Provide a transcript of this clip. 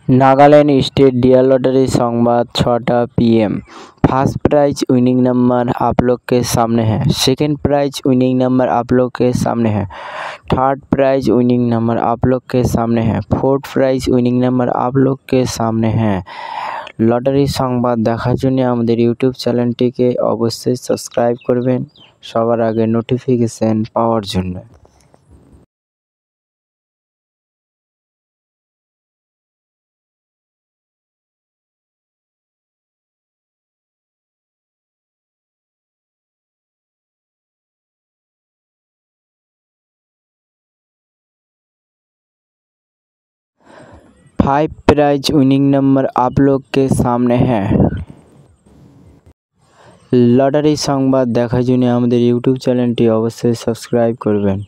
Nagaland state dear lottery संवाद 6टा PM। First prize winning number आप लोग के सामने है। सेकंड प्राइज विनिंग नंबर आप लोग के सामने है। थर्ड प्राइज विनिंग नंबर आप लोग के सामने है। फोर्थ प्राइज विनिंग नंबर आप लोग के सामने है। लॉटरी संवाद देखार जन्य आमादेर यूट्यूब चैनलটিকে অবশ্যই সাবস্ক্রাইব করবেন সবার আগে নোটিফিকেশন পাওয়ার জন্য। फाइव प्राइज विनिंग नंबर आप लोग के सामने है। लॉटरी संवाद देखार जन्य आमादेर यूट्यूब चैनलটি অবশ্যই সাবস্ক্রাইব করবেন।